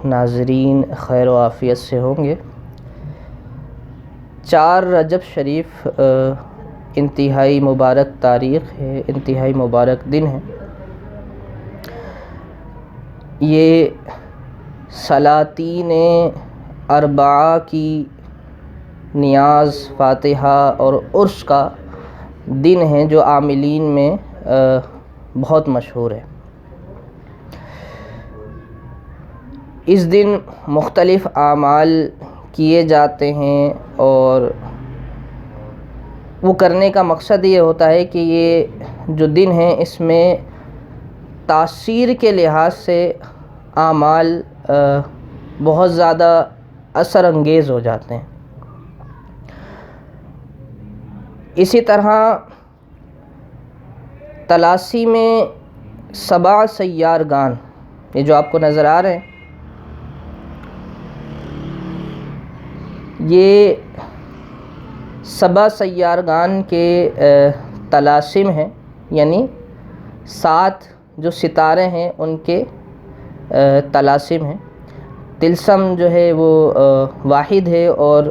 ناظرین خیر و عافیت سے ہوں گے۔ 4 رجب شریف انتہائی مبارک تاریخ ہے، انتہائی مبارک دن ہے۔ یہ سلاطین اربعہ کی نیاز، فاتحہ اور عرس کا دن ہے جو عاملین میں بہت مشہور ہے۔ اس دن مختلف اعمال کیے جاتے ہیں اور وہ کرنے کا مقصد یہ ہوتا ہے کہ یہ جو دن ہے اس میں تاثیر کے لحاظ سے اعمال بہت زیادہ اثر انگیز ہو جاتے ہیں۔ اسی طرح طلاسی میں 7 سیارگان، یہ جو آپ کو نظر آ رہے ہیں، یہ 7 سیارگان کے طلاسم ہیں، یعنی 7 جو ستارے ہیں ان کے طلاسم ہیں۔ طلسم جو ہے وہ واحد ہے اور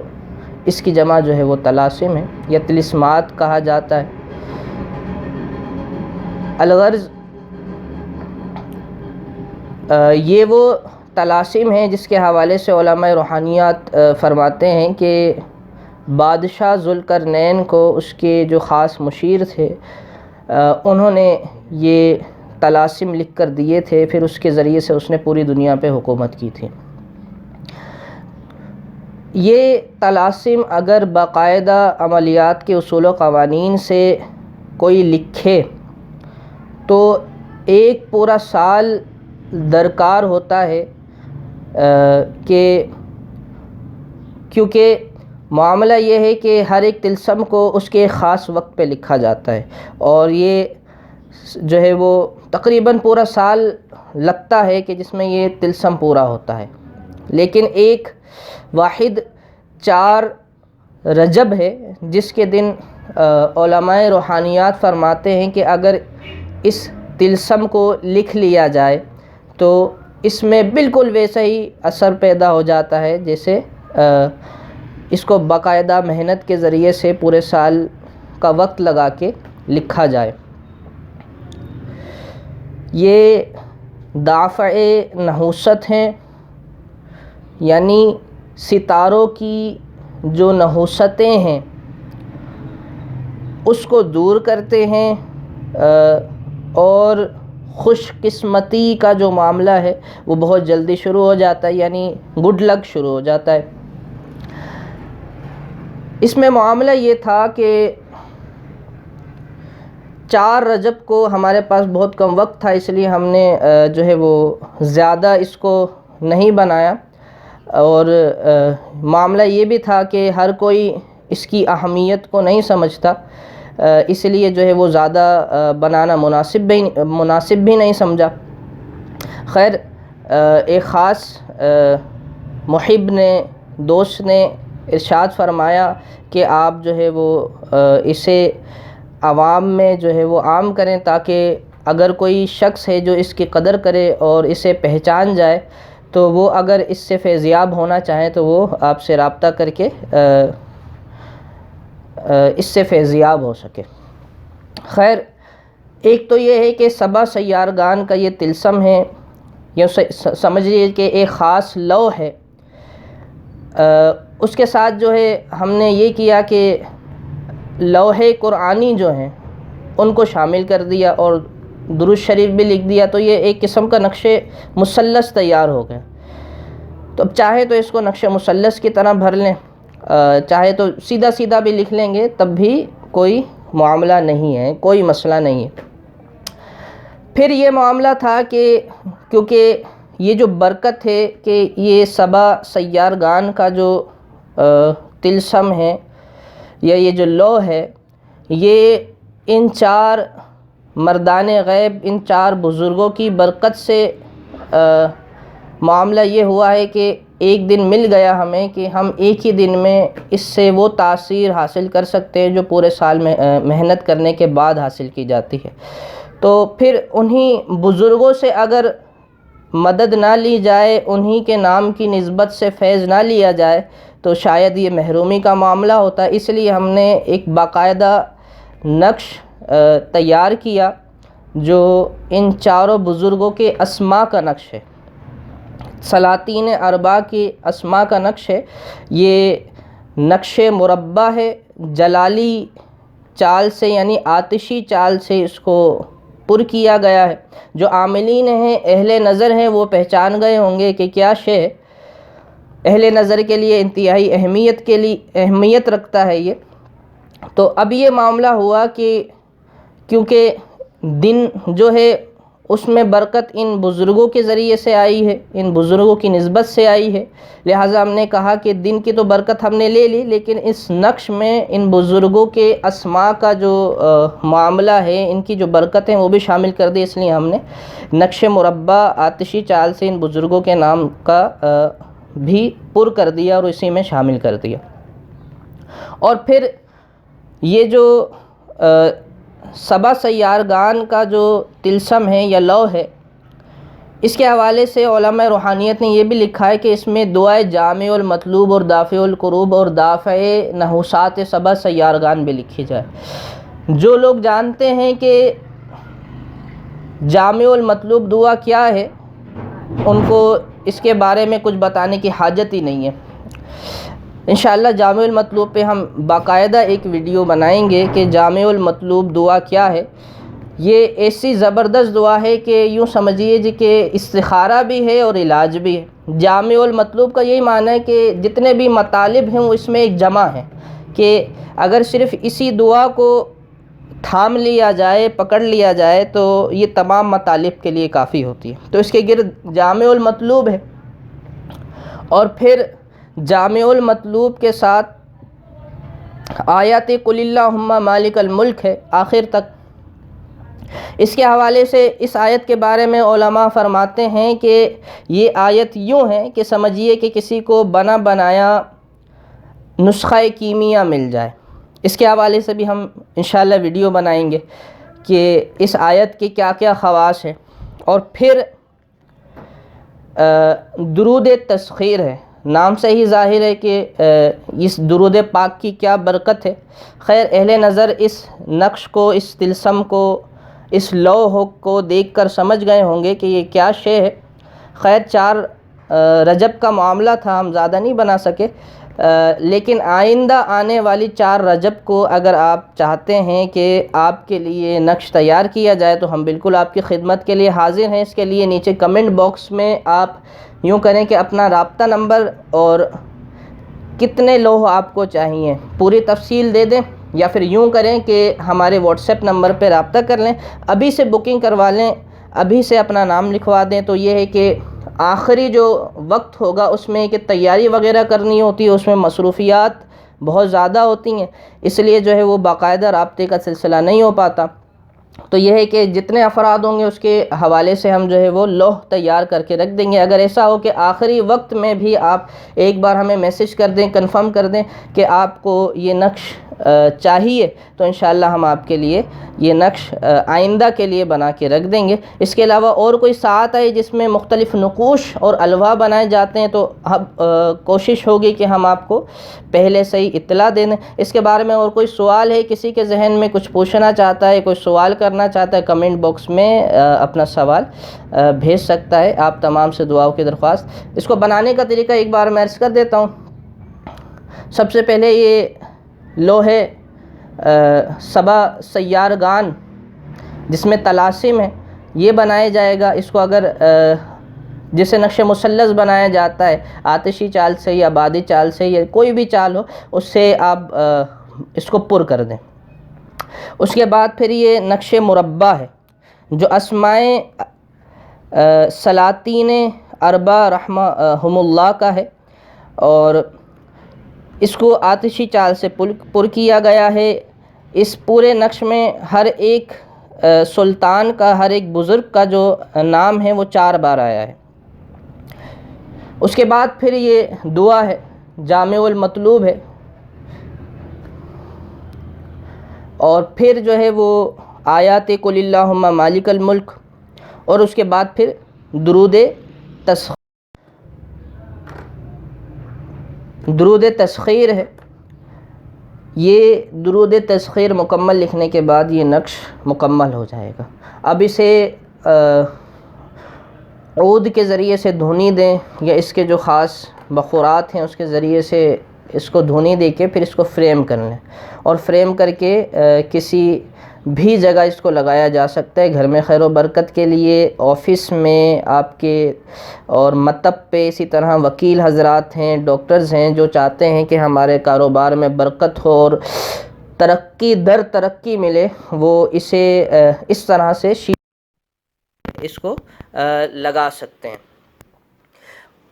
اس کی جمع جو ہے وہ طلاسم ہے یا طلسمات کہا جاتا ہے۔ الغرض یہ وہ طلاسم ہیں جس کے حوالے سے علماء روحانیات فرماتے ہیں کہ بادشاہ ذوالقرنین کو اس کے جو خاص مشیر تھے انہوں نے یہ طلاسم لکھ کر دیے تھے، پھر اس کے ذریعے سے اس نے پوری دنیا پہ حکومت کی تھی۔ یہ طلاسم اگر باقاعدہ عملیات کے اصول و قوانین سے کوئی لکھے تو ایک پورا سال درکار ہوتا ہے، کیونکہ معاملہ یہ ہے کہ ہر ایک طلسم کو اس کے خاص وقت پہ لکھا جاتا ہے اور یہ جو ہے وہ تقریباً پورا سال لگتا ہے کہ جس میں یہ طلسم پورا ہوتا ہے۔ لیکن ایک واحد 4 رجب ہے جس کے دن علماء روحانیات فرماتے ہیں کہ اگر اس طلسم کو لکھ لیا جائے تو اس میں بالکل ویسا ہی اثر پیدا ہو جاتا ہے جیسے اس کو باقاعدہ محنت کے ذریعے سے پورے سال کا وقت لگا کے لکھا جائے۔ یہ دافع نحوست ہیں، یعنی ستاروں کی جو نحوستیں ہیں اس کو دور کرتے ہیں اور خوش قسمتی کا جو معاملہ ہے وہ بہت جلدی شروع ہو جاتا ہے، یعنی گڈ لک شروع ہو جاتا ہے۔ اس میں معاملہ یہ تھا کہ 4 رجب کو ہمارے پاس بہت کم وقت تھا، اس لیے ہم نے جو ہے وہ زیادہ اس کو نہیں بنایا، اور معاملہ یہ بھی تھا کہ ہر کوئی اس کی اہمیت کو نہیں سمجھتا، اس لیے جو ہے وہ زیادہ بنانا مناسب بھی نہیں سمجھا۔ خیر، ایک خاص محب نے، دوست نے ارشاد فرمایا کہ آپ جو ہے وہ اسے عوام میں جو ہے وہ عام کریں تاکہ اگر کوئی شخص ہے جو اس کی قدر کرے اور اسے پہچان جائے تو وہ اگر اس سے فیضیاب ہونا چاہیں تو وہ آپ سے رابطہ کر کے اس سے فیضیاب ہو سکے۔ خیر، ایک تو یہ ہے کہ 7 سیارگان کا یہ طلسم ہے، یہ سمجھ لیجیے کہ ایک خاص لوح ہے۔ اس کے ساتھ جو ہے ہم نے یہ کیا کہ لوح قرآنی جو ہیں ان کو شامل کر دیا اور درود شریف بھی لکھ دیا، تو یہ ایک قسم کا نقش مثلث تیار ہو گیا۔ تو اب چاہے تو اس کو نقش مثلث کی طرح بھر لیں، چاہے تو سیدھا سیدھا بھی لکھ لیں گے تب بھی کوئی معاملہ نہیں ہے، کوئی مسئلہ نہیں ہے۔ پھر یہ معاملہ تھا کہ کیونکہ یہ جو برکت ہے کہ یہ 7 سیارگان کا جو طلسم ہے یا یہ جو لوح ہے، یہ ان 4 مردان غیب، ان 4 بزرگوں کی برکت سے معاملہ یہ ہوا ہے کہ ایک دن مل گیا ہمیں کہ ہم ایک ہی دن میں اس سے وہ تاثیر حاصل کر سکتے ہیں جو پورے سال میں محنت کرنے کے بعد حاصل کی جاتی ہے۔ تو پھر انہی بزرگوں سے اگر مدد نہ لی جائے، انہی کے نام کی نسبت سے فیض نہ لیا جائے تو شاید یہ محرومی کا معاملہ ہوتا ہے۔ اس لیے ہم نے ایک باقاعدہ نقش تیار کیا جو ان چاروں بزرگوں کے اسماء کا نقش ہے، سلاطین اربعہ کے اسماء کا نقش ہے۔ یہ نقش مربع ہے، جلالی چال سے یعنی آتشی چال سے اس کو پر کیا گیا ہے۔ جو عاملین ہیں، اہل نظر ہیں، وہ پہچان گئے ہوں گے کہ کیا شے ہے۔ اہل نظر کے لیے انتہائی اہمیت رکھتا ہے یہ۔ تو اب یہ معاملہ ہوا کہ کیونکہ دن جو ہے اس میں برکت ان بزرگوں کے ذریعے سے آئی ہے، ان بزرگوں کی نسبت سے آئی ہے، لہٰذا ہم نے کہا کہ دن کی تو برکت ہم نے لے لی، لیکن اس نقش میں ان بزرگوں کے اسماء کا جو معاملہ ہے، ان کی جو برکتیں وہ بھی شامل کر دی۔ اس لیے ہم نے نقش مربع آتشی چال سے ان بزرگوں کے نام کا بھی پر کر دیا اور اسی میں شامل کر دیا۔ اور پھر یہ جو سبع سیارگان کا جو طلسم ہے یا لوح ہے، اس کے حوالے سے علماء روحانیت نے یہ بھی لکھا ہے کہ اس میں دعائے جامع المطلوب اور دافع القروب اور دافع نحوسات سبع سیارگان بھی لکھی جائے۔ جو لوگ جانتے ہیں کہ جامع المطلوب دعا کیا ہے، ان کو اس کے بارے میں کچھ بتانے کی حاجت ہی نہیں ہے۔ انشاءاللہ جامع المطلوب پہ ہم باقاعدہ ایک ویڈیو بنائیں گے کہ جامع المطلوب دعا کیا ہے۔ یہ ایسی زبردست دعا ہے کہ یوں سمجھیے جی کہ استخارہ بھی ہے اور علاج بھی ہے۔ جامع المطلوب کا یہی معنی ہے کہ جتنے بھی مطالب ہیں وہ اس میں ایک جمع ہیں، کہ اگر صرف اسی دعا کو تھام لیا جائے، پکڑ لیا جائے تو یہ تمام مطالب کے لیے کافی ہوتی ہے۔ تو اس کے گرد جامع المطلوب ہے، اور پھر جامع المطلوب کے ساتھ آیات قل اللہم مالک الملک ہے آخر تک۔ اس کے حوالے سے اس آیت کے بارے میں علماء فرماتے ہیں کہ یہ آیت یوں ہے کہ سمجھیے کہ کسی کو بنا بنایا نسخہ کیمیا مل جائے۔ اس کے حوالے سے بھی ہم انشاءاللہ ویڈیو بنائیں گے کہ اس آیت کے کیا کیا خواص ہیں۔ اور پھر درود تسخیر ہے، نام سے ہی ظاہر ہے کہ اس درود پاک کی کیا برکت ہے۔ خیر اہل نظر اس نقش کو، اس طلسم کو، اس لوح کو دیکھ کر سمجھ گئے ہوں گے کہ یہ کیا شے ہے۔ خیر 4 رجب کا معاملہ تھا، ہم زیادہ نہیں بنا سکے، لیکن آئندہ آنے والی 4 رجب کو اگر آپ چاہتے ہیں کہ آپ کے لیے نقش تیار کیا جائے تو ہم بالکل آپ کی خدمت کے لیے حاضر ہیں۔ اس کے لیے نیچے کمنٹ باکس میں آپ یوں کریں کہ اپنا رابطہ نمبر اور کتنے لوح آپ کو چاہیے پوری تفصیل دے دیں، یا پھر یوں کریں کہ ہمارے واٹس ایپ نمبر پہ رابطہ کر لیں، ابھی سے بکنگ کروا لیں، ابھی سے اپنا نام لکھوا دیں۔ تو یہ ہے کہ آخری جو وقت ہوگا اس میں کہ تیاری وغیرہ کرنی ہوتی ہے، اس میں مصروفیات بہت زیادہ ہوتی ہیں، اس لیے جو ہے وہ باقاعدہ رابطے کا سلسلہ نہیں ہو پاتا۔ تو یہ ہے کہ جتنے افراد ہوں گے اس کے حوالے سے ہم جو ہے وہ لوح تیار کر کے رکھ دیں گے۔ اگر ایسا ہو کہ آخری وقت میں بھی آپ ایک بار ہمیں میسج کر دیں، کنفرم کر دیں کہ آپ کو یہ نقش چاہیے، تو انشاءاللہ ہم آپ کے لیے یہ نقش آئندہ کے لیے بنا کے رکھ دیں گے۔ اس کے علاوہ اور کوئی ساعت ہے جس میں مختلف نقوش اور الواح بنائے جاتے ہیں تو اب کوشش ہوگی کہ ہم آپ کو پہلے سے ہی اطلاع دے دیں۔ اس کے بارے میں اور کوئی سوال ہے، کسی کے ذہن میں کچھ پوچھنا چاہتا ہے، کوئی سوال کرنا چاہتا ہے، کمنٹ باکس میں اپنا سوال بھیج سکتا ہے۔ آپ تمام سے دعاؤں کی درخواست۔ اس کو بنانے کا طریقہ ایک بار میں عرض کر دیتا ہوں۔ سب سے پہلے یہ لوح سبع سیارگان جس میں طلاسم ہے یہ بنایا جائے گا۔ اس کو اگر جسے نقش مثلث بنایا جاتا ہے آتشی چال سے یا بادی چال سے یا کوئی بھی چال ہو، اس سے آپ اس کو پر کر دیں۔ اس کے بعد پھر یہ نقش مربع ہے جو اسماء سلاطین اربعہ رحمہم اللہ کا ہے، اور اس کو آتشی چال سے پر کیا گیا ہے۔ اس پورے نقش میں ہر ایک سلطان کا، ہر ایک بزرگ کا جو نام ہے وہ 4 بار آیا ہے۔ اس کے بعد پھر یہ دعا ہے، جامع المطلوب ہے، اور پھر جو ہے وہ آیات قل اللہم مالک الملک، اور اس کے بعد پھر درود تسخیر ہے. یہ درود تسخیر مکمل لکھنے کے بعد یہ نقش مکمل ہو جائے گا. اب اسے عود کے ذریعے سے دھونی دیں یا اس کے جو خاص بخورات ہیں اس کے ذریعے سے اس کو دھونی دے کے پھر اس کو فریم کر لیں, اور فریم کر کے کسی بھی جگہ اس کو لگایا جا سکتا ہے, گھر میں خیر و برکت کے لیے, آفس میں آپ کے, اور مکتب پہ. اسی طرح وکیل حضرات ہیں, ڈاکٹرز ہیں جو چاہتے ہیں کہ ہمارے کاروبار میں برکت ہو اور ترقی در ترقی ملے, وہ اسے اس طرح سے اس کو لگا سکتے ہیں.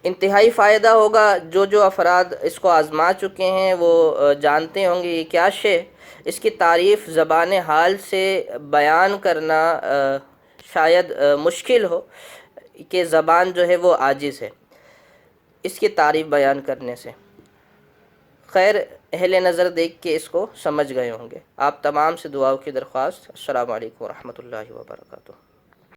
انتہائی فائدہ ہوگا. جو افراد اس کو آزما چکے ہیں وہ جانتے ہوں گے یہ کیا شے. اس کی تعریف زبان حال سے بیان کرنا شاید مشکل ہو, کہ زبان جو ہے وہ عاجز ہے اس کی تعریف بیان کرنے سے. خیر, اہل نظر دیکھ کے اس کو سمجھ گئے ہوں گے. آپ تمام سے دعاؤں کی درخواست. السلام علیکم ورحمۃ اللہ وبرکاتہ.